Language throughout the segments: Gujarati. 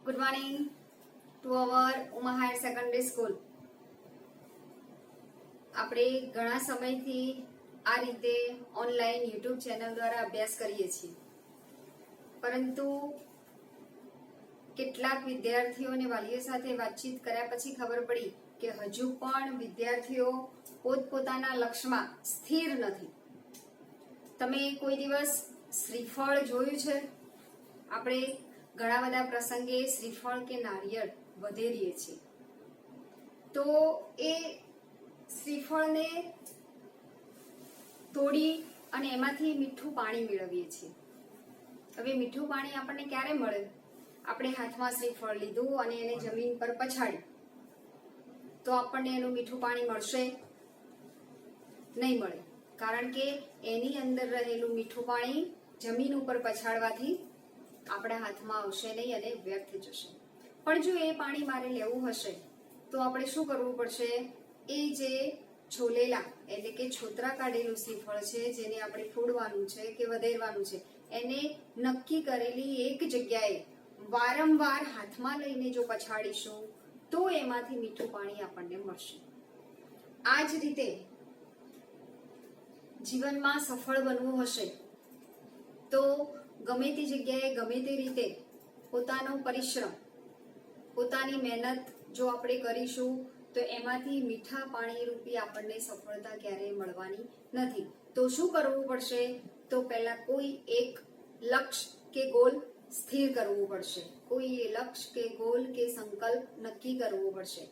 Good morning to our Uma Higher Secondary School. આપણે ઘણા સમયથી આ રીતે ઓનલાઈન યુટ્યુબ ચેનલ દ્વારા અભ્યાસ કરીએ છીએ, પરંતુ કેટલાક વિદ્યાર્થીઓ અને વાલીઓ સાથે વાતચીત કર્યા પછી ખબર પડી કે હજુ પણ વિદ્યાર્થીઓ પોતપોતાના લક્ષ્યમાં સ્થિર નથી. તમે કોઈ દિવસ શ્રીફળ જોયું છે? આપણે ઘણા બધા પ્રસંગે શ્રીફળ કે નારિયેળ વધેરીએ છીએ, તો એ શ્રીફળને તોડી અને એમાંથી મીઠું પાણી મેળવીએ છીએ. હવે મીઠું પાણી આપણને ક્યારે મળે? આપણે હાથમાં શ્રીફળ લીધું અને એને જમીન પર પછાડ્યું તો આપણને એનું મીઠું પાણી મળશે? નહીં મળે, કારણ કે એની અંદર રહેલું મીઠું પાણી જમીન ઉપર પછાડવાથી આપણા હાથમાં આવશે નહીં અને વ્યર્થ જશે. પણ જો એ પાણી મારે લેવું હશે તો આપણે શું કરવું પડશે? એ જે છોલેલા એટલે કે છોતરા કાઢેલું શ્રીફળ છે, જેને આપણે ફોડવાનું છે કે વધેરવાનું છે, એને નક્કી કરેલી એક જગ્યાએ વારંવાર હાથમાં લઈને જો પછાડીશું તો એમાંથી મીઠું પાણી આપણને મળશે. આ જ રીતે જીવનમાં સફળ બનવું હશે તો ગમે તે જગ્યાએ ગમે તે રીતે પોતાનો પરિશ્રમ, પોતાની મહેનત જો આપણે કરીશું તો એમાંથી મીઠા પાણી રૂપી આપણને સફળતા ક્યારેય મળવાની નથી. તો શું કરવું પડશે? તો પહેલા કોઈ એક લક્ષ્ય કે ગોલ સ્થિર કરવું પડશે, કોઈ લક્ષ્ય કે ગોલ કે સંકલ્પ નક્કી કરવો પડશે,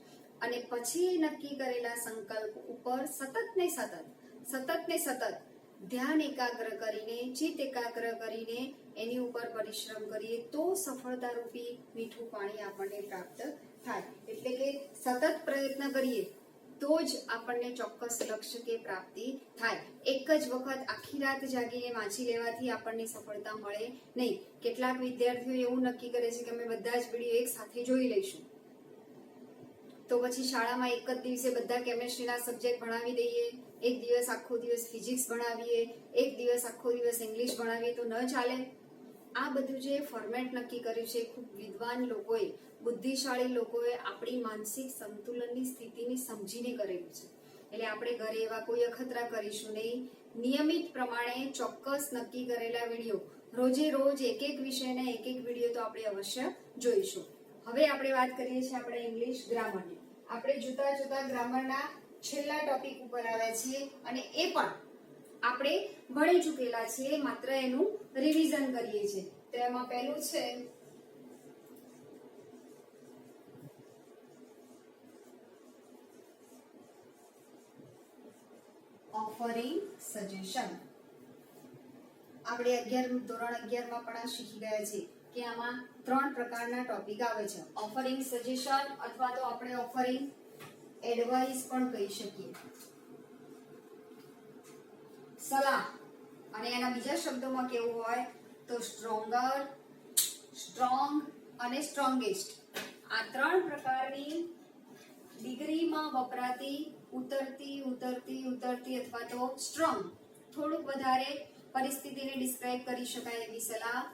અને પછી નક્કી કરેલા સંકલ્પ ઉપર સતત ને સતત ધ્યાન એકાગ્ર કરીને, ચિત્ત એકાગ્ર કરીને એની ઉપર પરિશ્રમ કરીએ તો સફળતા રૂપી મીઠું પાણી આપણને પ્રાપ્ત થાય. એટલે કે સતત પ્રયત્ન કરીએ તો જ આપણને ચોક્કસ લક્ષ્ય કે પ્રાપ્તિ થાય. એક જ વખત આખી રાત જાગીને વાંચી લેવાથી આપણને સફળતા મળે નહીં. કેટલાક વિદ્યાર્થીઓ એવું નક્કી કરે છે કે અમે બધા જ વિડીયો એક સાથે જોઈ લઈશું, તો પછી શાળામાં એક જ દિવસે બધા કેમેસ્ટ્રીના સબ્જેક્ટ ભણાવી દઈએ, એક દિવસ આખો દિવસ ફિઝિક્સ ભણાવીએ, એક દિવસ આખો દિવસ ઇંગ્લિશ ભણાવીએ તો ન ચાલે. આ બધું જે ફોર્મેટ નક્કી કર્યું છે, ખૂબ વિદ્વાન લોકોએ, બુદ્ધિશાળી લોકોએ આપણી માનસિક સંતુલનની સ્થિતિને સમજીને કરેલું છે. એટલે આપણે ઘરે એવા કોઈ અખતરા કરીશું નહીં. નિયમિત પ્રમાણે ચોક્કસ નક્કી કરેલા વિડીયો રોજે રોજ એક એક વિષયના એક એક વિડીયો તો આપણે અવશ્ય જોઈશું. હવે આપણે વાત કરીએ છીએ આપણે ઇંગ્લિશ ગ્રામરની. આપણે જુદા ગ્રામરના છેલ્લા ટોપિક ઉપર આવ્યા છીએ અને એ પણ આપણે ભણી ચૂકેલા છીએ, માત્ર એનું રિવિઝન કરીએ છીએ. તો એમાં પહેલું છે ઓફરિંગ સજેશન. આપણે ધોરણ 11 માં પણ શીખી ગયા છીએ કે આમાં 3 પ્રકારના ટોપિક આવે છે. ઓફરિંગ સજેશન અથવા તો આપણે ઓફરિંગ એડવાઇસ પણ કહી શકીએ, સલાહ. અને એના બીજા શબ્દોમાં કેવું હોય તો સ્ટ્રોંગર, સ્ટ્રોંગ અને સ્ટ્રોંગેસ્ટ. આ 3 પ્રકારની ડિગ્રીમાં વપરાતી ઉતરતી અથવા તો સ્ટ્રોંગ, થોડુંક વધારે પરિસ્થિતિને ડિસ્ક્રાઇબ કરી શકાય એવી સલાહ.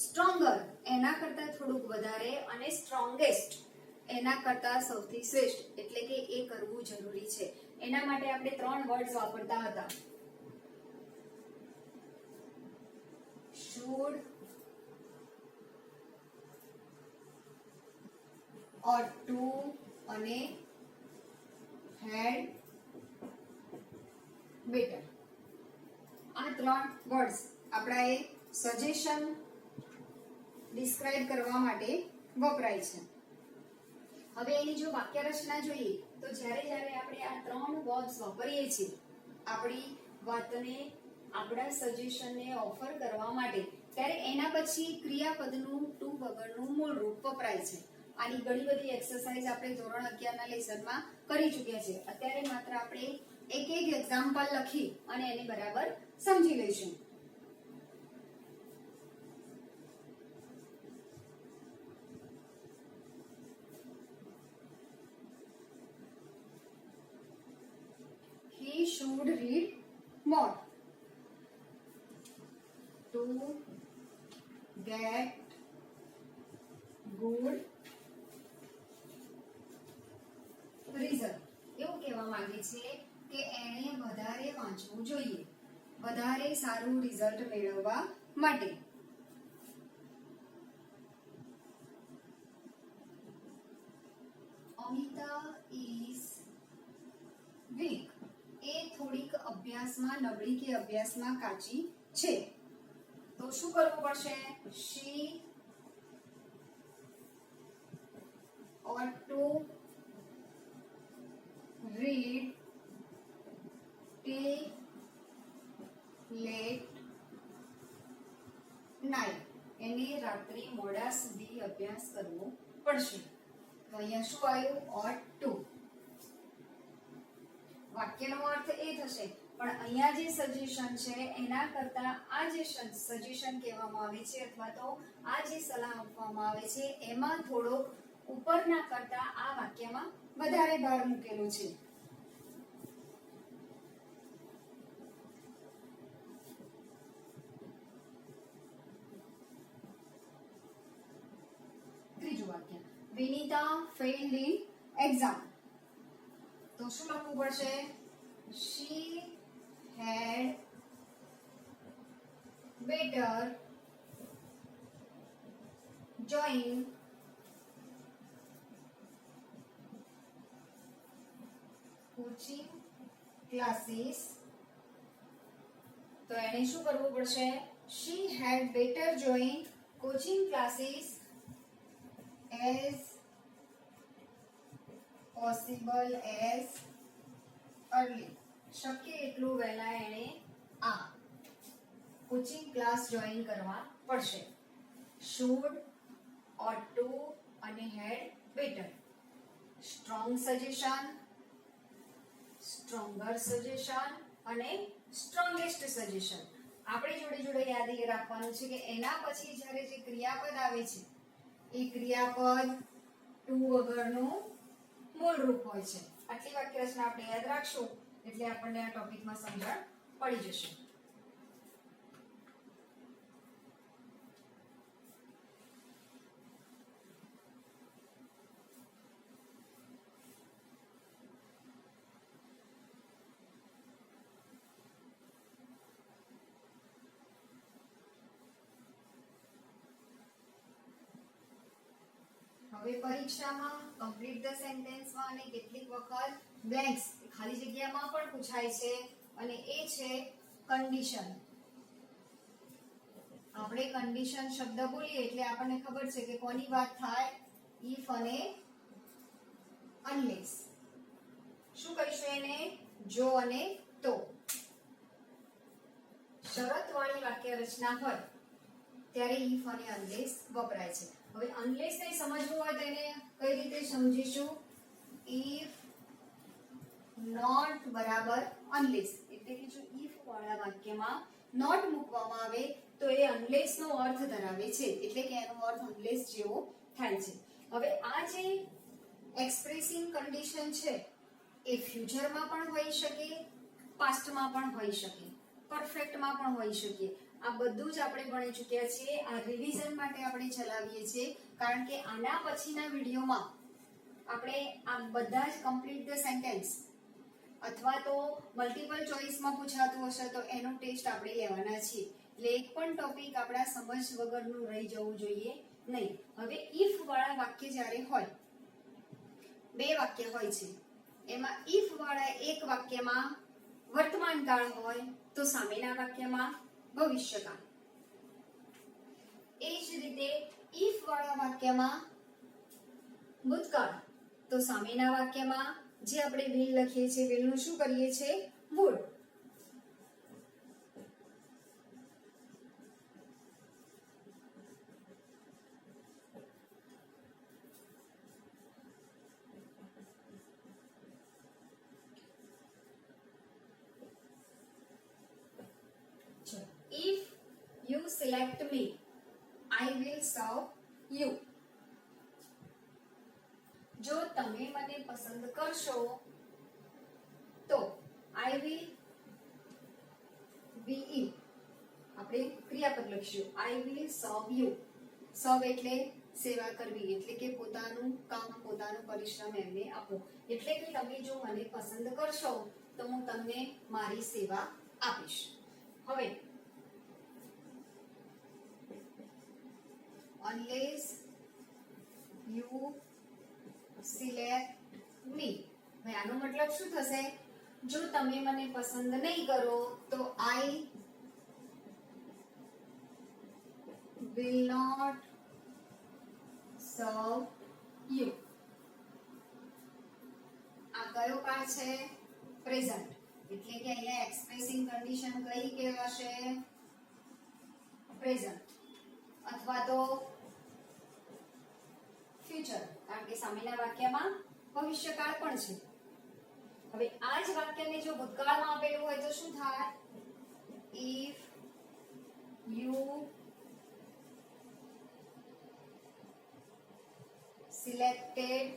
સ્ટ્રોંગર એના કરતા થોડુંક વધારે, અને સ્ટ્રોંગેસ્ટ એના કરતા સૌથી શ્રેષ્ઠ. એટલે કે એ કરવું જરૂરી છે. એના માટે આપણે 3 વર્ડ્સ વાપરતા હતા: should, ought to અને had better. આ 3 વર્ડ્સ આપણા એ સજેશન ડિસ્ક્રાઇબ કરવા માટે વપરાય છે. હવે એની જો વાક્ય રચના જોઈએ તો જ્યારે આપણે આ 3 વર્ડ્સ વાપરીએ છીએ આપણી વાતને, આપણા સજેશનને ઓફર કરવા માટે, ત્યારે એના પછી ક્રિયાપદનું ટુ વગરનું મૂળ રૂપ વપરાય છે. આની ઘણી બધી એક્સરસાઇઝ આપણે ધોરણ 11 ના લેસનમાં કરી ચૂક્યા છે. અત્યારે માત્ર આપણે એક એક્ઝામ્પલ લખી અને એને બરાબર સમજી લઈશું. He should read more to get good છે કે એણે વધારે વાંચવું જોઈએ, વધારે સારું રિઝલ્ટ મેળવવા માટે. Amita is weak. એ થોડીક અભ્યાસમાં નબળી કે અભ્યાસમાં કાચી છે. તો શું કરવું પડશે? શી ought to read till late night. એને રાત્રે મોડા સુધી અભ્યાસ કરવો પડશે. તો અહીંયા શું આવ્યું? ought to. વાક્યનો અર્થ એ થશે, પણ અહીંયા જે સજેશન છે એના કરતા આ જે સજેશન કહેવામાં આવે છે અથવા તો આ જે સલાહ આપવામાં આવે છે એમાં થોડો ઉપરના કરતા આ વાક્યમાં વધારે ભાર મૂકેલો છે. ત્રીજું વાક્ય, વિનીતા failed in exam. તો શું લખવું પડશે? she had better join coaching classes. તો એને શું કરવું પડશે? she had better join coaching classes as possible as early. શક્ય એટલું વહેલા એને આ કોચિંગ ક્લાસ જોઈન કરવા પડશે. should, ought to અને had better. Strong suggestion, stronger suggestion અને સ્ટ્રોંગેસ્ટ સજેશન. આપણે જોડે જોડે યાદ રાખવાનું છે કે એના પછી જ્યારે જે ક્રિયાપદ આવે છે એ ક્રિયાપદ ટુ વગરનું મૂળ રૂપ હોય છે. આટલી વાક્ય રચના આપણે યાદ રાખશું એટલે આપણને આ ટોપિકમાં સમજણ પડી જશે. હવે પરીક્ષામાં કમ્પ્લીટ ધ સેન્ટેન્સમાં અને કેટલીક વખત બ્લેન્ક્સ ખાલી જગ્યામાં પણ પૂછાય છે અને એ છે કન્ડિશન. આપણે કન્ડિશન શબ્દ બોલીએ એટલે આપણને ખબર છે કે કોની વાત થાય? ઇફ અને અનલેસ. શું કહીશું એને? જો અને તો. શરતવાળી વાક્ય રચના હોય ત્યારે ઇફ અને અનલેસ વપરાય છે. હવે અનલેસ ને સમજવું હોય તો એને કઈ રીતે સમજીશું? ઇફ નોટ બરાબર અનલેસ. એટલે કે જો ઇફ વાળા વાક્યમાં નોટ મૂકવામાં આવે તો એ અનલેસ નો અર્થ ધરાવે છે, એટલે કે એનો અર્થ અનલેસ જેવો થાય છે. હવે આ જે એક્સપ્રેસિંગ કન્ડિશન છે એ ફ્યુચરમાં પણ હોઈ શકે, પાસ્ટમાં પણ હોઈ શકે, પરફેક્ટમાં પણ હોઈ શકે. આ બધું જ આપણે ભણી ચૂક્યા છીએ. આ રિવિઝન માટે આપણે ચલાવીએ છીએ કારણ કે આના પછીના વિડીયોમાં આપણે આ બધા જ કમ્પ્લીટ ધ સેન્ટેન્સ અથવા તો મલ્ટિપલ ચોઇસમાં પૂછાતું હશે તો એનો ટેસ્ટ આપણે લેવાના છીએ. એટલે એક પણ ટોપિક આપણા સમજ વગરનું રહી જવું જોઈએ નહીં. હવે ઇફ વાળા વાક્ય જ્યારે હોય, બે વાક્ય હોય છે, એમાં ઇફ વાળા એક વાક્યમાં વર્તમાન કાળ હોય તો સામેના વાક્યમાં ભવિષ્યકાળ. એ જ રીતે ઇફ વાળા વાક્યમાં ભૂતકાળ તો સામેના વાક્યમાં જે આપણે will લખીએ છીએ will નું શું કરીએ છીએ? would. If you select me, I will serve you. જો તમે મને પસંદ કરશો તો I will be in. આપણે ક્રિયાપદ લખીશું I will serve you. serve એટલે સેવા કરવી એટલે કે પોતાનું કામ પોતાનો પરિશ્રમ એમને આપો એટલે કે તમે જો મને પસંદ કરશો તો હું તમને મારી સેવા આપીશ. હવે unless you select me, હવે આનો મતલબ શું થશે? જો તમે મને પસંદ નહીં કરો તો I will not serve you. આ કયો કાળ છે? પ્રેઝન્ટ. એટલે કે અહીંયા એક્સપ્રેસિંગ કન્ડિશન કઈ કહેવાશે? પ્રેઝન્ટ અથવા તો ફ્યુચર, કારણ કે સામેના વાક્યમાં ભવિષ્યકાળ પણ છે. હવે આ જ વાક્યને જો ભૂતકાળમાં આપેલું હોય તો શું થાય? if you selected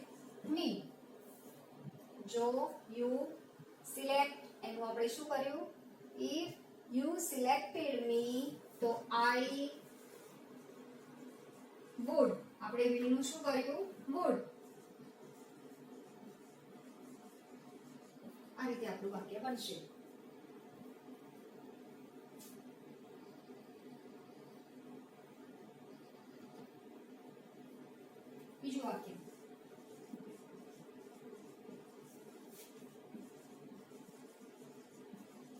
me, જો you select એનું આપણે શું કર્યું? if you selected me તો I would, આપણે will નું શું કર્યું? would. આ રીતે આપણું વાક્ય બનશે. બીજું વાક્ય,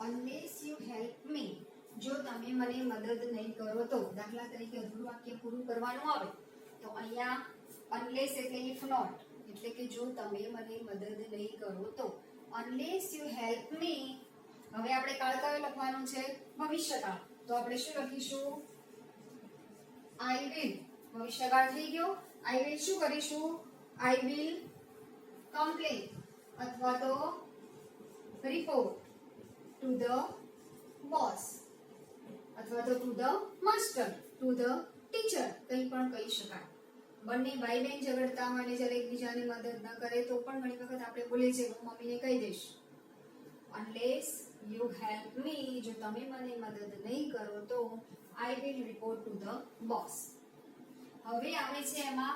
unless you help me, જો તમે મને મદદ નહીં કરો તો. દાખલા તરીકે અધૂરું વાક્ય પૂરું કરવાનું આવે તો અહીંયા unless એટલે if not, એટલે કે જો તમે મને મદદ નહીં કરો તો. unless you help me, હવે આપણે કાળ કયો લખવાનું છે? ભવિષ્યકાળ. તો આપણે શું લખીશું? I will. ભવિષ્યકાળ થઈ ગયો. I will શું કરીશું? I will complain અથવા તો report to the boss અથવા તો to the master, to the teacher, કંઈ પણ કહી શકાય. બંને ભાઈ બહેન ઝઘડતા હોય ને જ્યારે એકબીજાની મદદ ન કરે તો પણ ઘણી વખત આપણે બોલીએ છીએ હું મમ્મીને કહી દઈશ. unless you help me, જો તમે મને મદદ નહીં કરો તો I will report to the boss. હવે આવે છે એમાં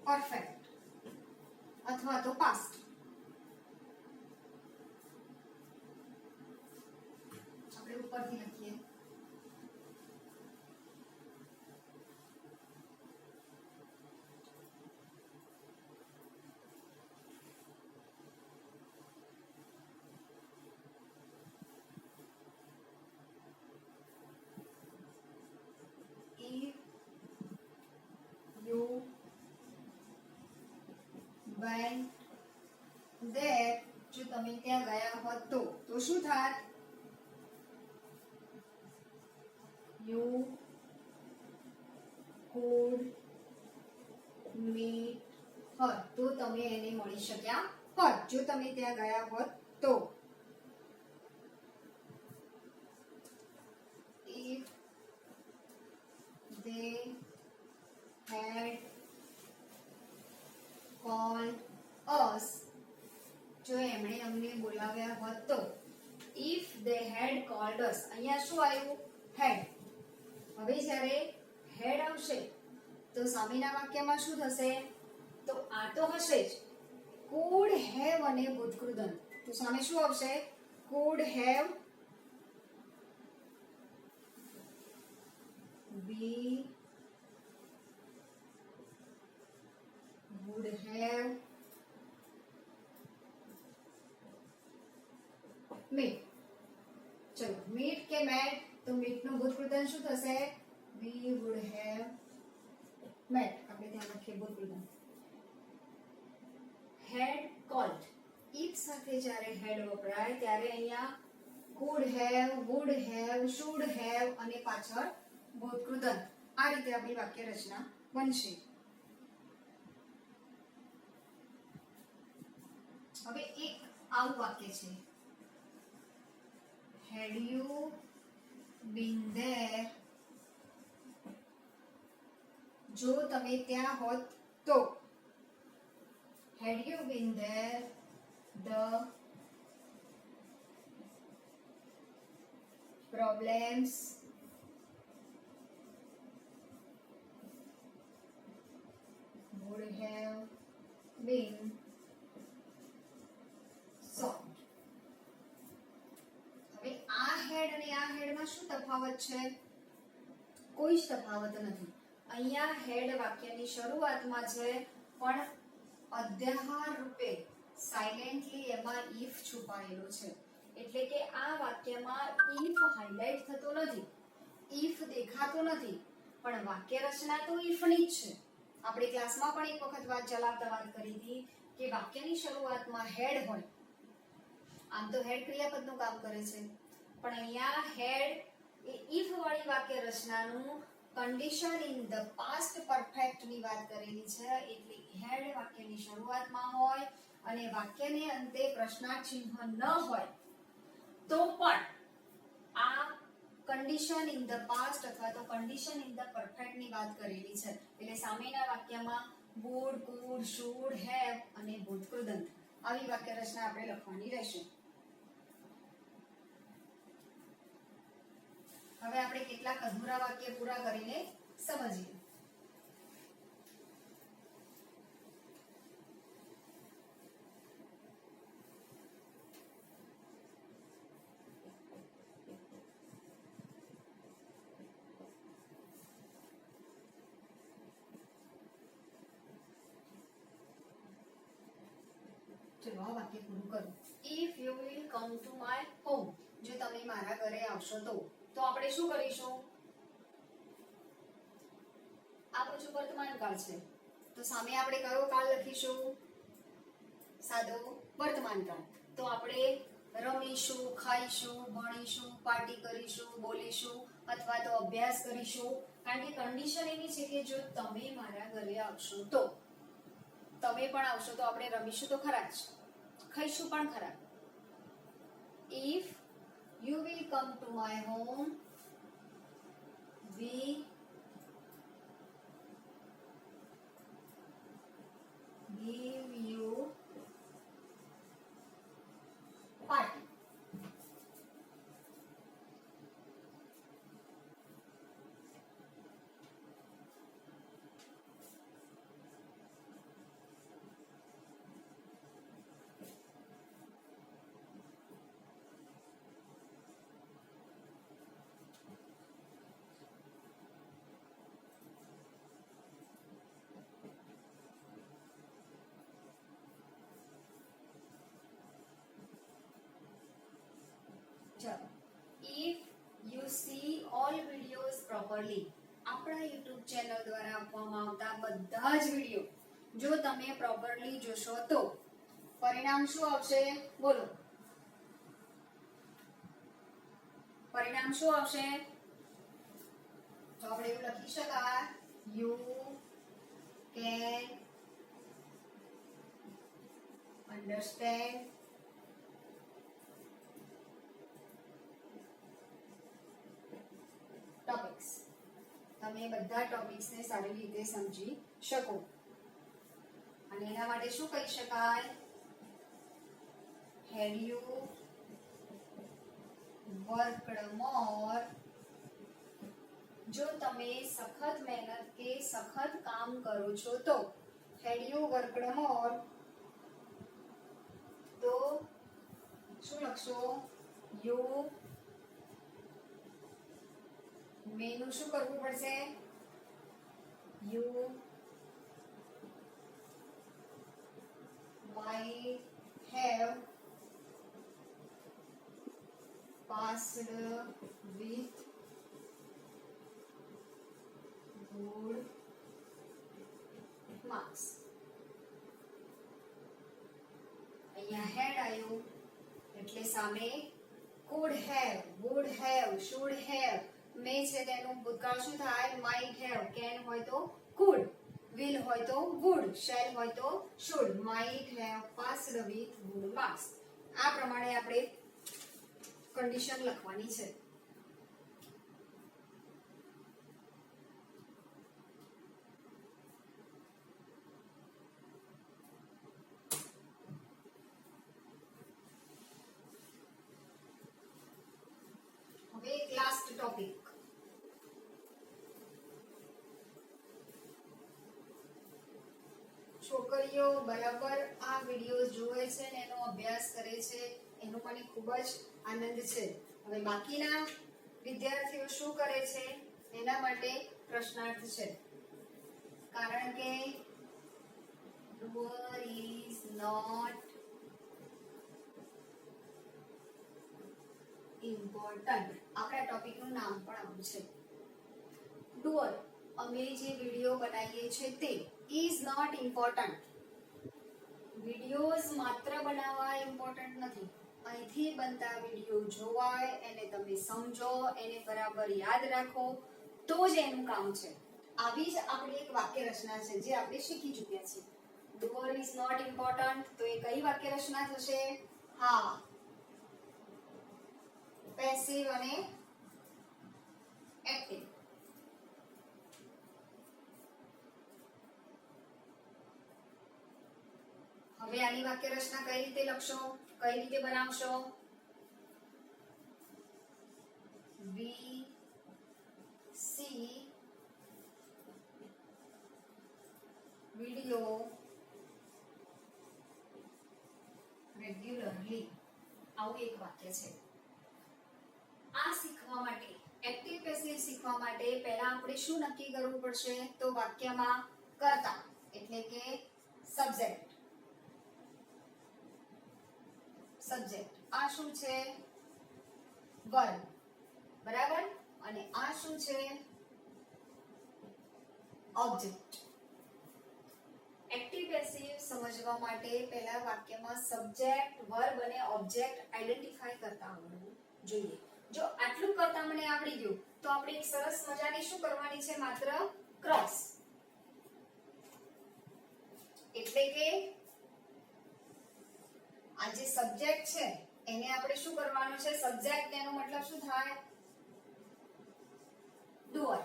પરફેક્ટ અથવા તો પાસ્ટ. આપણે ઉપરથી લખીએ. If you went there, જો તમે ત્યાં ગયા હોત તો શું થાત? You could meet her, તો તમે એને મળી શક્યા હોત. જો તમે ત્યાં ગયા હોત તો. if they had called us, જો એમણે અમને બોલાવ્યા હોત તો. if they had called us, અહીંયા શું આવ્યું? had. હવે જ્યારે had આવશે તો સામેના વાક્યમાં શું થશે? તો આ તો હશે જ. could have અને ભૂતકૃદન, તો સામે શું આવશે? could have, we would have met. ચલો meet કે met, તો meet નું ભૂતકૃદન શું થશે? we would have met. આપણે ત્યાં લખીએ ભૂતકૃદન. had called, if સાથે જ્યારે had વપરાય ત્યારે અહીંયા could have, would have, should have અને પાછળ ભૂતકૃદન. આ રીતે આપણી વાક્ય રચના બનશે. હવે એક આવું વાક્ય છે, had you been there, જો તમે ત્યાં હોત તો. had you been there, the problems been solved. હવે આ હેડ અને આ હેડમાં શું તફાવત છે? કોઈ જ તફાવત નથી. અહીંયા હેડ વાક્યની શરૂઆતમાં છે પણ અધ્યાહાર રૂપે સાયલેન્ટલી એમાં ઇફ છુપાયેલો છે, એટલે કે આ વાક્યમાં ઇફ હાઇલાઇટ થતો નથી, ઇફ દેખાતો નથી, પણ વાક્ય રચના તો ઇફ ની જ છે. આપણે ક્લાસમાં પણ એક વખત વાત ચલાવતા વાત કરી હતી કે વાક્યની શરૂઆતમાં હેડ હોય, આમ તો હેડ ક્રિયાપદનું કામ કરે છે, પણ અહીંયા હેડ એ ઇફ વાળી વાક્ય રચનાનું condition in the past perfect ની વાત કરેલી છે, એટલે હેડ વાક્યની શરૂઆતમાં હોય અને વાક્યને અંતે પ્રશ્નાર્થ ચિહ્ન ન હોય તો પણ આ કન્ડિશન ઇન ધ પાસ્ટ અથવા તો કન્ડિશન ઇન ધ પરફેક્ટ ની વાત કરેલી છે. એટલે સામેના વાક્યમાં would, could, should, have અને ભૂતકૃદંત આવી વાક્ય રચના આપણે લખવાની રહેશે. હવે આપણે કેટલાક અધૂરા વાક્ય પૂરા કરીને સમજીએ. ચલો આ વાક્ય પૂરું કરું. If you will come to my home, જો તમે મારા ઘરે આવશો તો આપણે શું કરીશું? આ પછી વર્તમાન કાળ છે, તો સામે આપણે કયો કાળ લખીશું? સાદો વર્તમાન કાળ. તો આપણે રમીશું, ખાઈશું, ભણીશું, પાર્ટી કરીશું, બોલીશું અથવા તો અભ્યાસ કરીશું, કારણ કે કન્ડિશન એવી છે કે જો તમે મારા ઘરે આવશો તો, તમે પણ આવશો તો આપણે રમીશું તો ખરા જ, ખાઈશું પણ ખરા. If you will come to my home, we give you party. If you see all videos properly, આપણા YouTube ચેનલ દ્વારા આપવામાં આવતા બધા જ વિડિયો જો તમે પ્રોપરલી જોશો તો પરિણામ શું આવશે? બોલો, પરિણામ શું આવશે? તો આપણે એવું લખી શકાય, you can understand ટોપિક્સ. તમે બધા ટોપિક્સ ને સારી રીતે સમજી શકો. અને એના માટે શું કહી શકાય? Had you worked more, જો તમે સખત મહેનત કે સખત કામ કરો છો તો. Had you worked more, તો શું લખશો? You મેનું શું કરવું પડશે? You might have passed with good marks. અહીંયા હેડ આવ્યું એટલે સામે could have, would have, should have, મે છે તેનું ભૂતકાળ શું થાય? might have, can હોય તો could, will હોય તો would, shall હોય તો should. might have passed with good marks. આ પ્રમાણે આપણે કન્ડિશન લખવાની છે. હવે એક લાસ્ટ ટોપિક. છોકરીઓ બરાબર આ વિડીયો જુએ છે ને એનો અભ્યાસ કરે છે, એનો મને ખૂબ જ આનંદ છે. હવે બાકીના વિદ્યાર્થીઓ શું કરે છે એના માટે પ્રશ્નાર્થ છે, કારણ કે ડુઅર ઇઝ નોટ ઇમ્પોર્ટન્ટ. આપણા ટોપિકનું નામ પણ આવું છે. ડુઅર અમે જે વિડીયો બનાવીએ છીએ તે ઇઝ નોટ ઇમ્પોર્ટન્ટ. વિડીયોઝ માત્ર બનાવવા ઇમ્પોર્ટન્ટ નથી. અહીંથી બનતા વિડીયો જોવાય, એને તમે સમજો, એને બરાબર યાદ રાખો તો જ એનું કામ છે. આવી જ આપણી એક વાક્ય રચના છે જે આપણે શીખી ચૂક્યા છીએ. ડુઅર ઇઝ નોટ ઇમ્પોર્ટન્ટ, તો એ કઈ વાક્ય રચના થશે? હા, પેસિવ અને એક્ટિવ. હવે આની વાક્ય રચના કઈ રીતે લખશો, કઈ રીતે બનાવશો? We see video regularly. આવું એક વાક્ય છે. આ શીખવા માટે, એક્ટિવ પેસિવ શીખવા માટે પહેલા આપણે શું નક્કી કરવું પડશે? તો વાક્યમાં કર્તા એટલે કે સબ્જેક્ટ. સબ્જેક્ટ આ શું છે? વર્બ. બરાબર. અને આ શું છે? ઓબ્જેક્ટ. એક્ટિવ પેસિવ સમજવા માટે પહેલા વાક્યમાં સબ્જેક્ટ, વર્બ અને ઓબ્જેક્ટ આઈડેન્ટિફાઈ કરતા આવડવું જોઈએ. જો આટલું કરતા મને આવડી ગયું તો આપણે એક સરસ મજાની શું કરવાની છે? માત્ર ક્રોસ. એટલે કે આ જે સબ્જેક્ટ છે એને આપણે શું કરવાનું છે? સબ્જેક્ટ એનો મતલબ શું થાય? ડુઅર.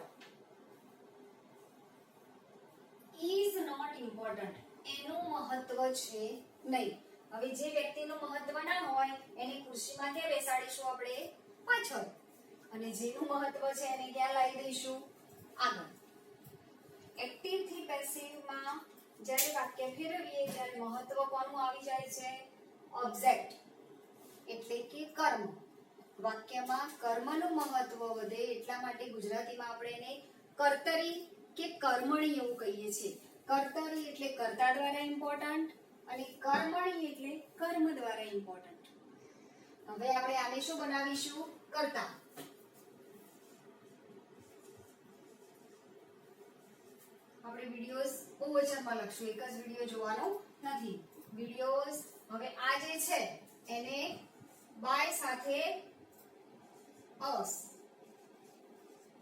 ઇઝ નોટ ઇમ્પોર્ટન્ટ, એનું મહત્વ છે નહીં. હવે જે વ્યક્તિનું મહત્વ ના હોય એને ખુરશીમાં ક્યાં બેસાડીશું આપણે? પાછળ. અને જેનું મહત્વ છે એને ક્યાં લાવી દઈશું? આગળ. એક્ટિવ થી પેસિવમાં જ્યારે વાક્ય ફેરવીએ ત્યારે મહત્વ કોનું આવી જાય છે? ઓબ્જેક્ટ એટલે કે કર્મ. વાક્યમાં કર્મનું મહત્વ વધે એટલા માટે ગુજરાતીમાં આપણે એને કર્તરી કે કર્મણી એવું કહીએ છીએ. કર્તરી એટલે કર્તા દ્વારા ઇમ્પોર્ટન્ટ અને કર્મણી એટલે કર્મ દ્વારા ઇમ્પોર્ટન્ટ. હવે આપણે આને શું બનાવીશું? કર્તા. આપણે વિડિયોઝ બહુવચનમાં લખશું, એક જ વિડિયો જોવાનો નથી. વિડિયોઝ. હવે આ જે છે એને બાય સાથે અસ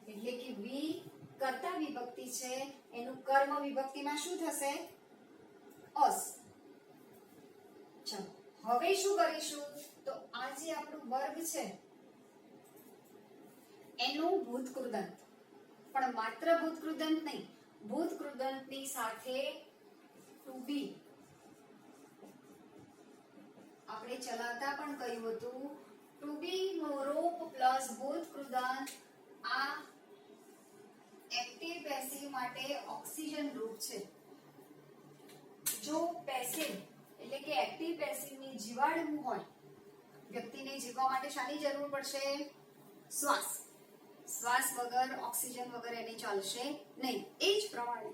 એટલે કે વી કર્તા વિભક્તિ છે, એનું કર્મ વિભક્તિમાં શું થશે? અસ. ચાલો હવે શું કરીશું? તો આ જે આપણું વર્ગ છે એનું ભૂતકૃદંત, પણ માત્ર ભૂતકૃદંત નહીં, ભૂતકૃદંતની સાથે ટુ બી. આપણે ચલાવતા પણ કહ્યું હતું ટુ બી નો રૂપ પ્લસ ભૂતકૃદંત આ એક્ટિવ પેસિવ માટે ઓક્સિજન રૂપ છે. જો પેસિવ એટલે કે એક્ટિવ પેસિવ ને જીવાડવું હોય, વ્યક્તિને જીવવા માટે શાની જરૂર પડશે? શ્વાસ. શ્વાસ વગર, ઓક્સિજન વગર એને ચાલશે નહીં. એ જ પ્રમાણે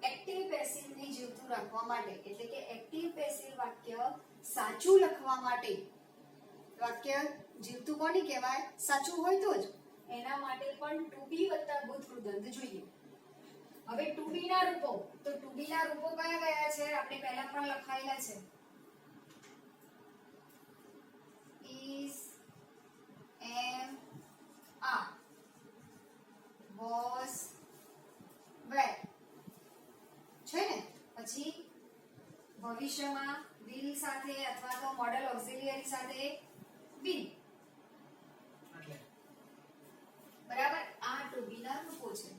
એક્ટિવ પેસિવ ને જીવતું રાખવા માટે એટલે કે એક્ટિવ પેસિવ વાક્ય સાચું લખવા માટે, વાક્ય જીવતું કોને કહેવાય? સાચું હોય તો જ. એના માટે પણ ટુ બી વત્તા ભૂતકૃદંત જોઈએ. હવે ટુ બી ના રૂપો, તો ટુ બી ના રૂપો કયા કયા છે? આપણે પહેલા પણ લખાયેલા છે. is, am, are, was, were છે ને. પછી ભવિષ્યમાં will સાથે અથવા તો મોડલ ઓક્સિલિયરી સાથે will. બરાબર. આ ટુ બી ના રૂપો છે.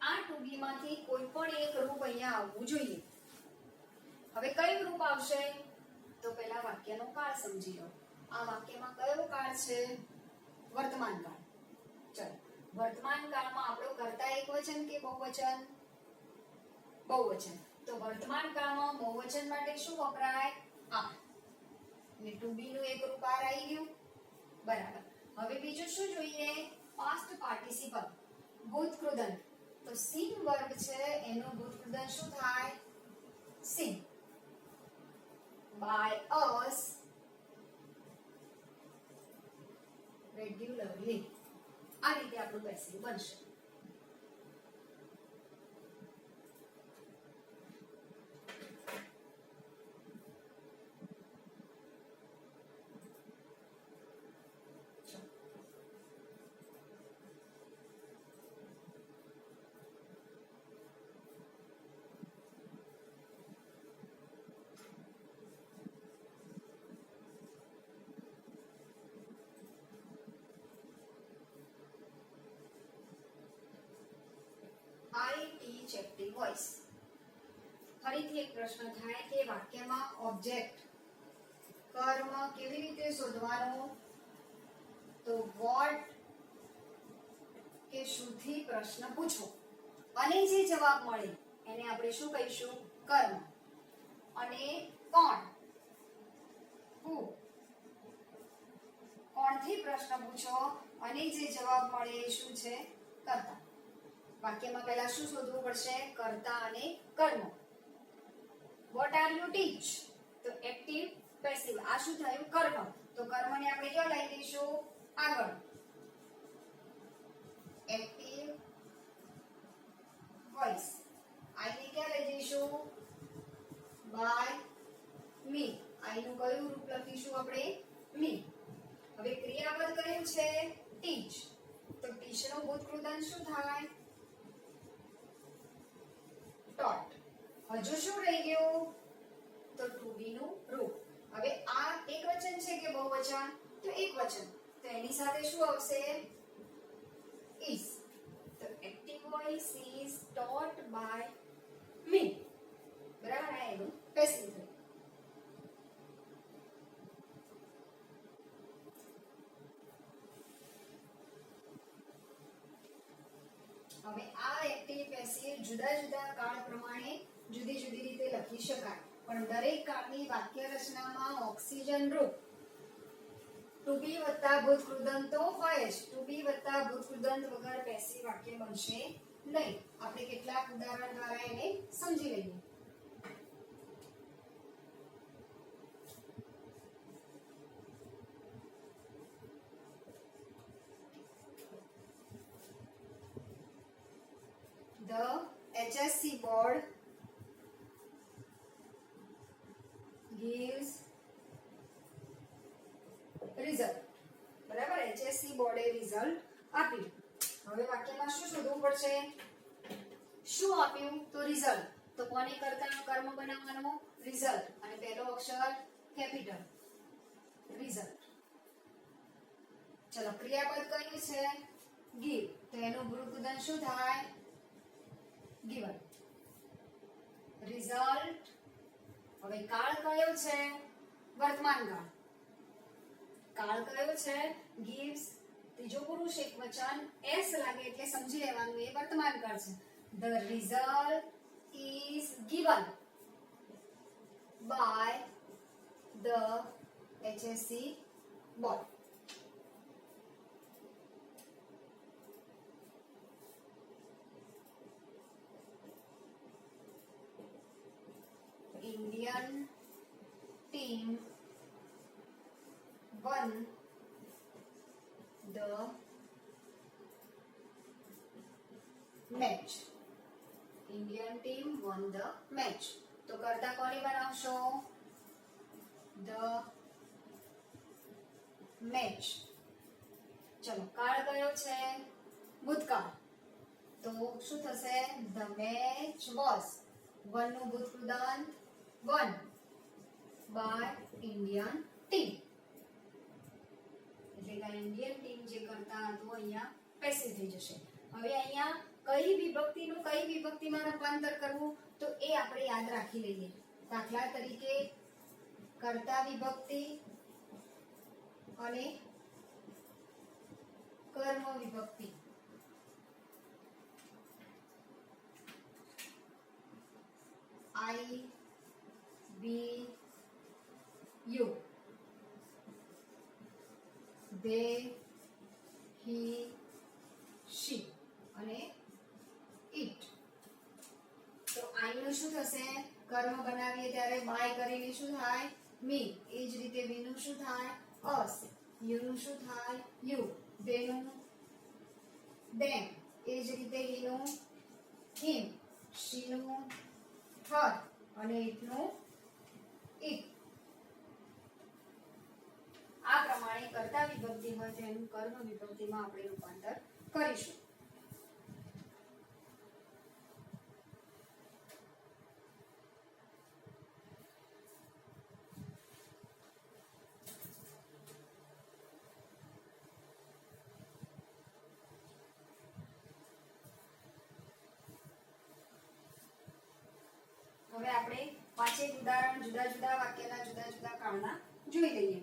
આ ટુ બી માંથી કોઈ પણ એક રૂપ અહીંયા આવવું જોઈએ. હવે કયું રૂપ આવશે? તો પહેલા વાક્યનો કાળ સમજી લો. આ વાક્યમાં કયો કાળ છે? વર્તમાન કાળ. ચલો વર્તમાન કાળમાં આપણો કર્તા એકવચન કે બહુવચન? બહુવચન. તો વર્તમાન કાળમાં બહુવચન માટે શું વપરાય? આ. એટલે ટુ બી નું એક રૂપ આર આવી ગયું. બરાબર. હવે બીજું શું જોઈએ? પાસ્ટ પાર્ટિસિપલ, ભૂતકૃદંત. તો સીન વર્બ છે એનું ભૂતકૃદંત શું થાય? seen by us regularly. આ રીતે આપણું પેસિવ બનશે. I teach active voice. ફરીથી એક પ્રશ્ન થાય કે વાક્યમાં ઓબ્જેક્ટ કર્મ કેવી રીતે શોધવાનો? તો વોટ કે શુંથી પ્રશ્ન પૂછો અને જે જવાબ મળે એને આપણે શું કહીશું? કર્મ. અને કોણ, હુ, કોણથી પ્રશ્ન પૂછો અને જે જવાબ મળે એ શું છે? કર્તા. વાક્યમાં પહેલા શું શોધવું પડશે? કર્તા અને કર્મ. વોટ આર યુ ટીચ? તો એક્ટિવ પેસિવ. આ શું થયું? કર્મ. તો કર્મને આપણે ક્યાં લઈ દઈશું? આગળ. Active voice. આઈ ને ક્યાં લઈ દઈશું? By me. આઈ નું કયું રૂપ લખીશું આપણે? મી. હવે ક્રિયાપદ કયું છે? ટીચ. તો ટીચ નું ભૂતકૃદંત શું થાય? taught. હજુ શું રહી ગયું? તો ટુ બી નું રૂપ. હવે આ એકવચન છે કે બહુવચન? તો એકવચન. તો એની સાથે શું આવશે? is. તો active voice is taught by me. બરાબર. આ એનું પેસિવ થયું. હવે આ એક્ટિવ પેસિવ જુદા જુદા કાળ પ્રમાણે જુદી જુદી રીતે લખી શકાય, પણ દરેક કાળની વાક્ય રચનામાં ઓક્સિજન રૂપ ટુ બી વત્તા ભૂતકૃદંત તો હોય જ. ટુ બી વત્તા ભૂતકૃદંત વગર પેસિવ વાક્ય બનશે નહીં. આપણે કેટલાક ઉદાહરણ દ્વારા એને સમજી લઈએ. The HSC board gives result. બરાબર. HSC બોર્ડે રિઝલ્ટ આપ્યું. હવે વાક્યમાં શું શોધવું પડશે? શું આપ્યું? તો રિઝલ્ટ. તો કોને કરતા કર્મ બનાવવાનો? રિઝલ્ટ. અને પહેલો અક્ષર કેપિટલ. રિઝલ્ટ. ચલો ક્રિયાપદ કયું છે? give. તો એનું ભૂતકૃદંત શું થાય? given. result. હવે કાળ કયો છે? વર્તમાન કાળ. કાળ કયો છે? gives. ત્રીજો પુરુષ એકવચન s લાગે એટલે સમજી લેવાનું એ વર્તમાન કાળ છે. the result is given by the HSC board. Indian team won the match. Indian team won the match. તો કરતા કોને બનાવશો? the match. ચલો કાળ કયો છે? ભૂતકાળ. તો શું થશે? the match was. વન નું ભૂતકૃદંત won by Indian team. એટલે કે ઇન્ડિયન ટીમ જે કરતા હતું અહીંયા પેસિવ થઈ જશે. હવે અહીંયા કઈ વિભક્તિનું કઈ વિભક્તિમાં રૂપાંતર કરવું તો એ આપણે યાદ રાખી લઈએ. દાખલા તરીકે કર્તા વિભક્તિ અને કર્મ વિભક્તિ. થશે? કર્મ બનાવીએ ત્યારે બાય કરીને શું થાય? મી. એ જ રીતે વીનું શું થાય? અસ. યુનું શું થાય? યુ. બેનું બેમ. એ જ રીતે હીનું હિમ. શીનું હર. અને ઈટનું ઈટ. આ પ્રમાણે કર્તા વિભક્તિ હોય તેનું કર્મ વિભક્તિમાં આપણે રૂપાંતર કરીશું. હવે આપણે પાંચેક ઉદાહરણ જુદા જુદા વાક્યના જુદા જુદા કાળના જોઈ લઈએ.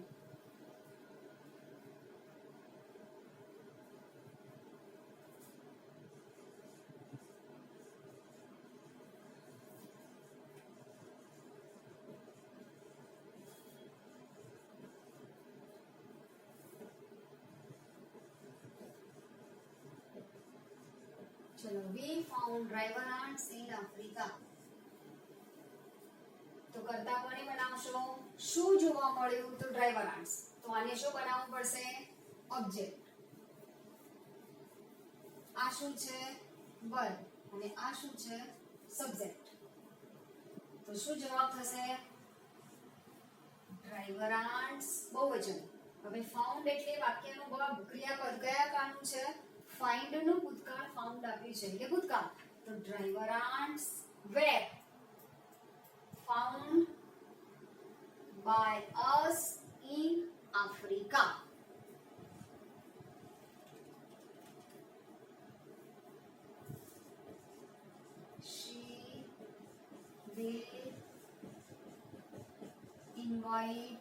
ચલો, we found driver ants in Africa. તો કરતા કોને બનાવશો? શું જોવા મળ્યું? તો ડ્રાઈવર આન્ટ્સ. તો આને શું બનાવવું પડશે? ઓબ્જેક્ટ. આ શું છે? વર્બ. અને આ શું છે? સબ્જેક્ટ. તો શું જવાબ થશે? ડ્રાઈવર આન્ટ્સ બહુવચન. હવે ફાઉન્ડ એટલે વાક્યનું ભાગ ક્રિયાપદ કયા કાળનું છે? ફાઇન્ડ નું ભૂતકાળ ફાઉન્ડ આપ્યું છે એટલે ભૂતકાળ. તો driver ants were found by us in Africa. She will invite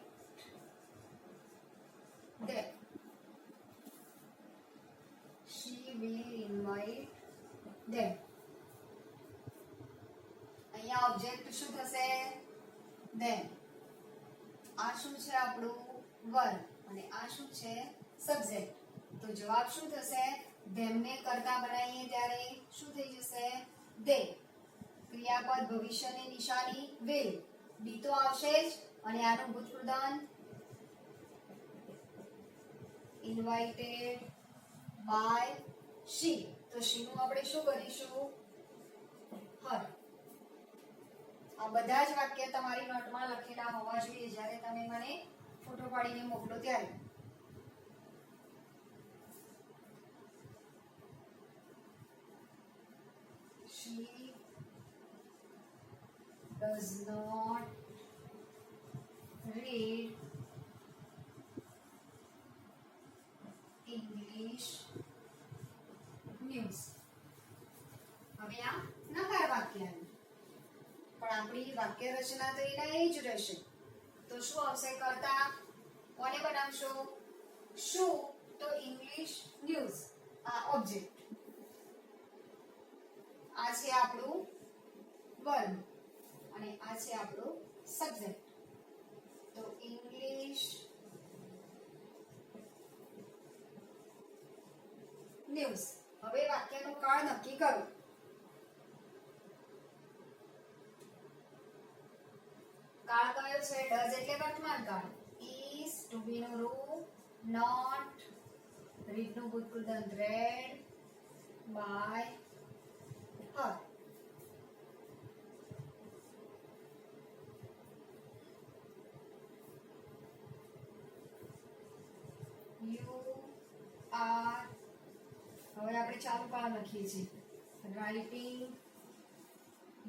them. She will invite them. અહીંયા ઓબ્જેક્ટ શું થશે? ધેમ. આ શું છે આપણું? વર્બ. અને આ શું છે? સબ્જેક્ટ. તો જવાબ શું થશે? ધેમને કરતા બનાવીએ ત્યારે શું થઈ જશે? દે. ક્રિયાપદ ભવિષ્યની નિશાની will. ડી તો આવશે જ. અને આનું ભૂતકૃદન invited by she. તો she નું આપણે શું કરીશું? her. આ બધા જ વાક્ય તમારી નોટમાં લખેલા હોવા જોઈએ જ્યારે તમે મને ફોટો પાડીને મોકલો ત્યારે. She does not read English news. હવે આ નકાર વાક્ય આવ્યું. પણ આપણી વાક્ય રચના તો એના એ જ રહેશે. તો શું આવશે? કરતા કોને બનાવશો? શું? તો ઇંગ્લિશ ન્યૂઝ. આ ઓબ્જેક્ટ. આ છે આપણું વર્બ અને આ છે આપણું સબ્જેક્ટ. તો ઇંગ્લિશ ન્યૂઝ. હવે વાક્યનો કાળ નક્કી કરો. કાળ કયો છે? ડઝ એટલે વર્તમાન કાળ. is to be નો રૂપ. not read નું ભૂતકૃદન read. by her. you are. હવે આપણે ચાલુ કાળ લખીએ છીએ. writing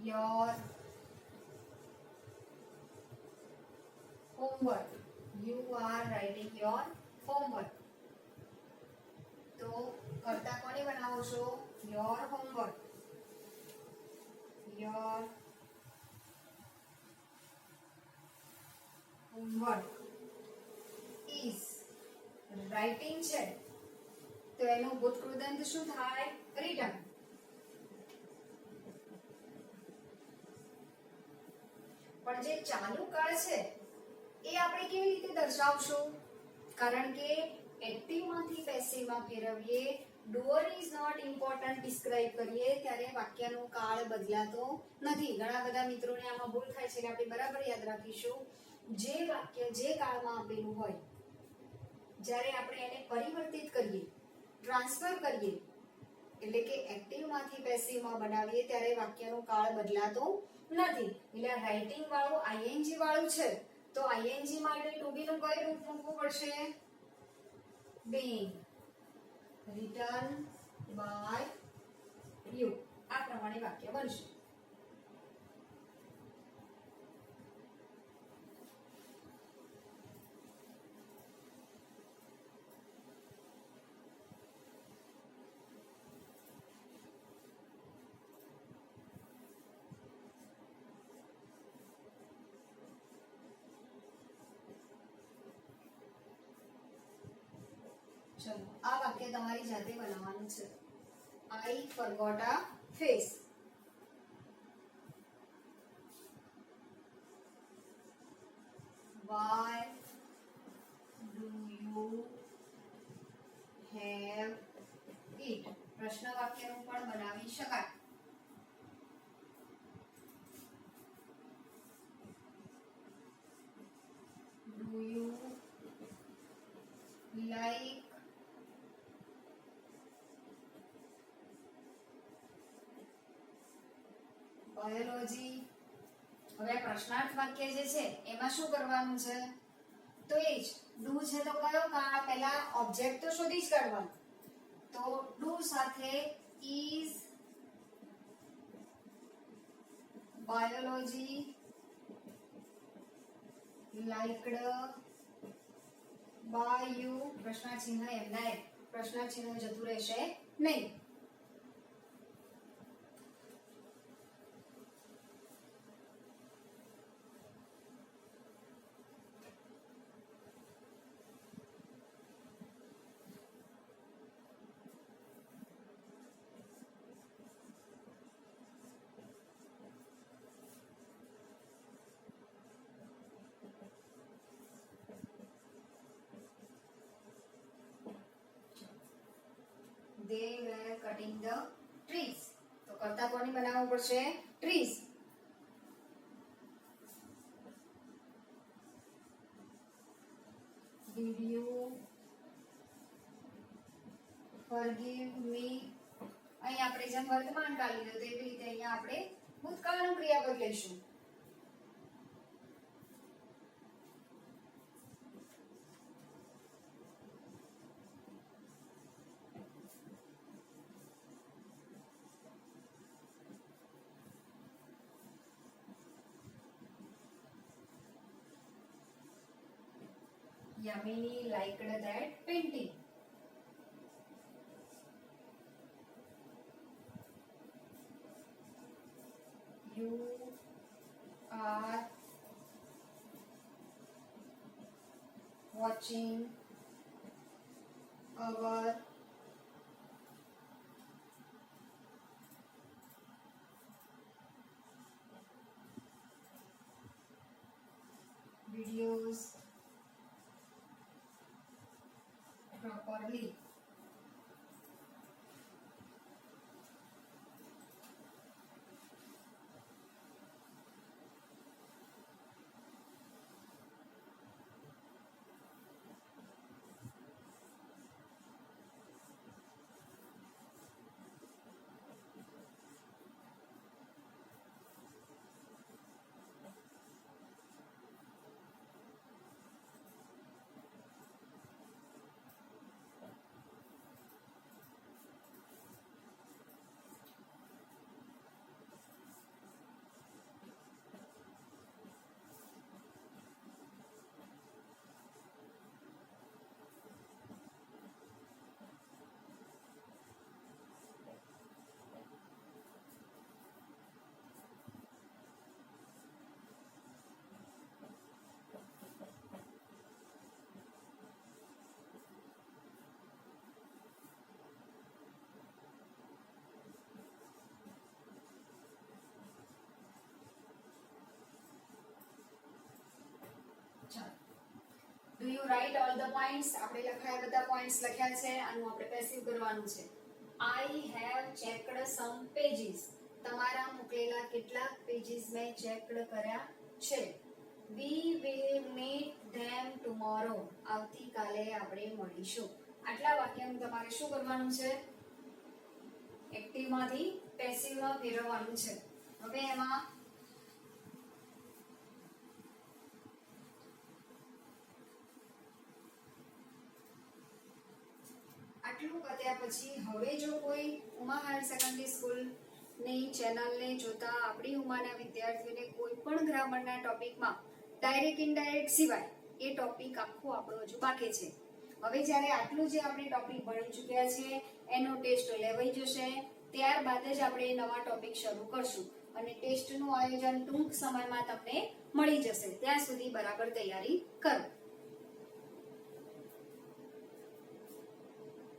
your homework. You are writing your homework. તો કરતા કોને બનાવો છો? your homework. your homework is writing છે તો એનું ભૂતકૃદંત શું થાય? written. પણ જે ચાલુ કાળ છે એ આપણે કેવી રીતે દર્શાવશું? કારણ કે એક્ટિવ માંથી પેસિવ માં ફેરવીએ doer is not important describe કરીએ ત્યારે વાક્યનો કાળ બદલાતો નથી. ઘણા બધા મિત્રોને આમાં ભૂલ થાય છે, એટલે આપણે બરાબર યાદ રાખીશું. જે વાક્ય જે કાળમાં આપેલું હોય, જ્યારે આપણે એને પરિવર્તિત કરીએ, ટ્રાન્સફર કરીએ, એટલે કે એક્ટિવ માંથી પેસિવ માં બનાવીએ, ત્યારે વાક્યનો કાળ બદલાતો નથી. એટલે રાઇટિંગ વાળું આઈએનજી વાળું છે, તો આઈએનજી માટે ટુ બી નું કયું રૂપ મૂકવું પડશે? being written by you. આ પ્રમાણે વાક્ય બનશે. ચલો આ વાક્ય તમારી જાતે બનાવવાનું છે. I forgot a face. Why do you have it? પ્રશ્ન વાક્યનું પણ બનાવી શકાય. Do you like biology? હવે પ્રશ્નાર્થ વાક્ય જે છે એમાં શું કરવાનું છે? તો એ જ ડુ છે તો કયો કાળ, પહેલા ઓબ્જેક્ટ તો શોધી જ કાઢવાનું. તો ડુ સાથે is biology liked by you. પ્રશ્નાર્થ ચિહ્ન એમના એમ, પ્રશ્નાર્થ ચિહ્ન જતું રહેશે નહીં. They were cutting the trees. તો કરતા કોની બનાવવું પડશે? trees. Did you forgive me? અહીં આપણે જેમ વર્તમાન કાળ લીધો તેવી રીતે અહીંયા આપણે ભૂતકાળનું ક્રિયાપદ લઈશું. Yamini liked that painting. You are watching our videos properly. Do you write all the points? આપણે લખાયા બધા પોઈન્ટ્સ લખ્યા છે. આનું આપણે પેસિવ કરવાનું છે. I have checked some pages. તમારા મોકલેલા કેટલાક પેજીસ મેં ચેકડ કર્યા છે. We will meet them tomorrow. આવતીકાલે આપણે મળીશું. આટલા વાક્યનું તમારે શું કરવાનું છે? એક્ટિવમાંથી પેસિવમાં ફેરવવાનું છે. હવે એમાં આટલું કર્યા પછી હવે જો કોઈ ઉમા હાયર સેકન્ડરી સ્કૂલ ની ચેનલને જોતા આપણી ઉમાના વિદ્યાર્થીઓને કોઈ પણ ગ્રામરના ટોપિકમાં ડાયરેક્ટ ઇનડાયરેક્ટ સિવાય એ ટોપિક આખો આપણો હજુ બાકી છે. હવે જ્યારે આટલું જે આપણે ટોપિક ભણી ચૂક્યા છે એનો ટેસ્ટ લેવાઈ જશે, ત્યારબાદ જ આપણે નવા ટોપિક શરૂ કરશું અને ટેસ્ટનું આયોજન ટૂંક સમયમાં તમને મળી જશે. ત્યાં સુધી બરાબર તૈયારી કરો.